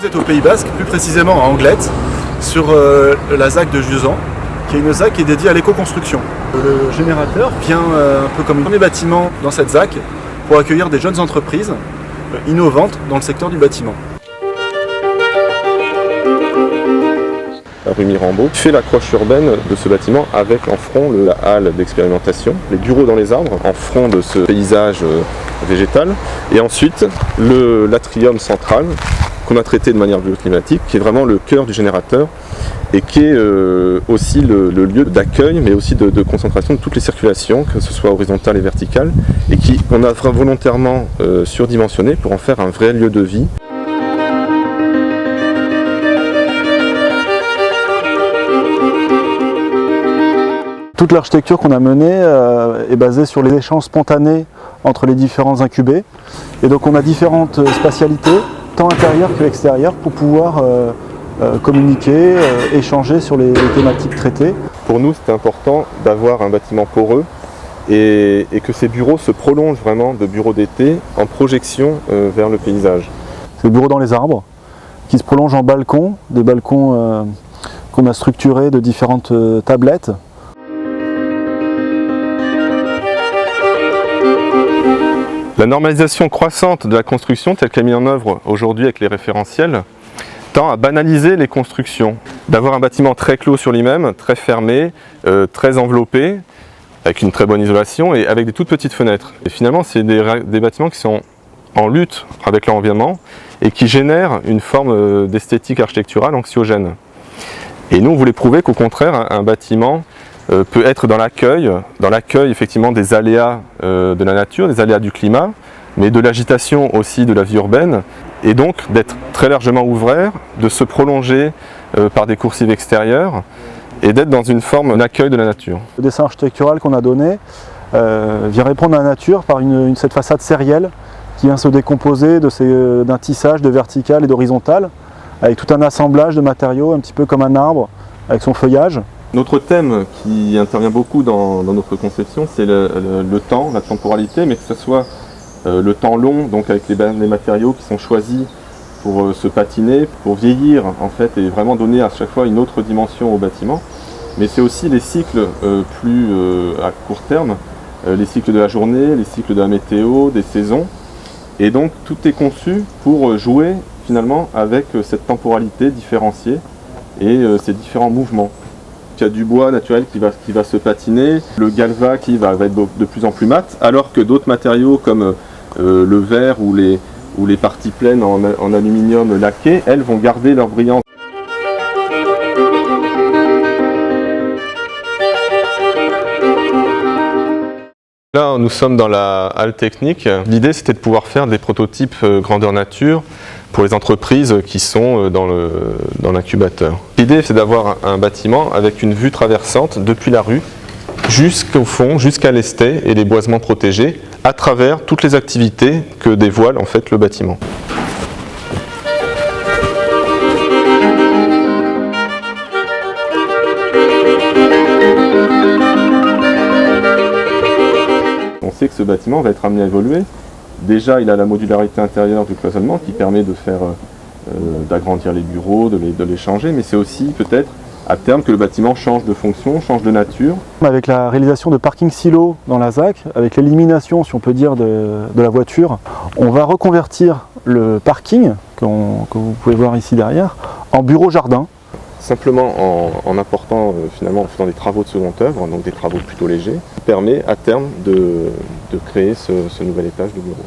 Vous êtes au Pays Basque, plus précisément à Anglette, sur la ZAC de Juzan, qui est une ZAC qui est dédiée à l'éco-construction. Le générateur vient un peu comme le premier bâtiment dans cette ZAC pour accueillir des jeunes entreprises innovantes dans le secteur du bâtiment. La rue Mirambeau fait l'accroche urbaine de ce bâtiment avec en front la halle d'expérimentation, les bureaux dans les arbres, en front de ce paysage végétal, et ensuite l'atrium central qu'on a traité de manière bioclimatique, qui est vraiment le cœur du générateur et qui est aussi le lieu d'accueil, mais aussi de concentration de toutes les circulations, que ce soit horizontales et verticales, et qu'on a volontairement surdimensionné pour en faire un vrai lieu de vie. Toute l'architecture qu'on a menée est basée sur les échanges spontanés entre les différents incubés. Et donc on a différentes spatialités, tant intérieures que extérieures, pour pouvoir communiquer, échanger sur les thématiques traitées. Pour nous, c'était important d'avoir un bâtiment poreux et que ces bureaux se prolongent vraiment de bureaux d'été en projection vers le paysage. C'est le bureau dans les arbres qui se prolonge en balcons, des balcons qu'on a structurés de différentes tablettes. La normalisation croissante de la construction, telle qu'elle est mise en œuvre aujourd'hui avec les référentiels, tend à banaliser les constructions. D'avoir un bâtiment très clos sur lui-même, très fermé, très enveloppé, avec une très bonne isolation et avec des toutes petites fenêtres. Et finalement, c'est des bâtiments qui sont en lutte avec l'environnement et qui génèrent une forme d'esthétique architecturale anxiogène. Et nous, on voulait prouver qu'au contraire, un bâtiment peut être dans l'accueil effectivement des aléas de la nature, des aléas du climat, mais de l'agitation aussi de la vie urbaine, et donc d'être très largement ouvert, de se prolonger par des coursives extérieures, et d'être dans une forme d'accueil de la nature. Le dessin architectural qu'on a donné vient répondre à la nature par cette façade sérielle qui vient se décomposer d'un tissage de vertical et d'horizontal, avec tout un assemblage de matériaux, un petit peu comme un arbre, avec son feuillage. Notre thème qui intervient beaucoup dans notre conception, c'est le temps, la temporalité, mais que ce soit le temps long, donc avec les matériaux qui sont choisis pour se patiner, pour vieillir en fait, et vraiment donner à chaque fois une autre dimension au bâtiment. Mais c'est aussi les cycles plus à court terme, les cycles de la journée, les cycles de la météo, des saisons. Et donc tout est conçu pour jouer finalement avec cette temporalité différenciée et ces différents mouvements. Il y a du bois naturel qui va se patiner, le galva qui va être de plus en plus mat, alors que d'autres matériaux comme le verre ou les parties pleines en aluminium laqué, elles vont garder leur brillance. Là, nous sommes dans la halle technique. L'idée, c'était de pouvoir faire des prototypes grandeur nature pour les entreprises qui sont dans l'incubateur. L'idée, c'est d'avoir un bâtiment avec une vue traversante depuis la rue jusqu'au fond, jusqu'à l'estai et les boisements protégés, à travers toutes les activités que dévoile en fait le bâtiment. On sait que ce bâtiment va être amené à évoluer. Déjà, il a la modularité intérieure du cloisonnement qui permet de faire d'agrandir les bureaux, de les changer, mais c'est aussi peut-être à terme que le bâtiment change de fonction, change de nature. Avec la réalisation de parking silo dans la ZAC, avec l'élimination, si on peut dire, de la voiture, on va reconvertir le parking, que vous pouvez voir ici derrière, en bureau-jardin. Simplement en apportant, finalement, en faisant des travaux de seconde œuvre, donc des travaux plutôt légers, permet à terme de créer ce nouvel étage de bureau.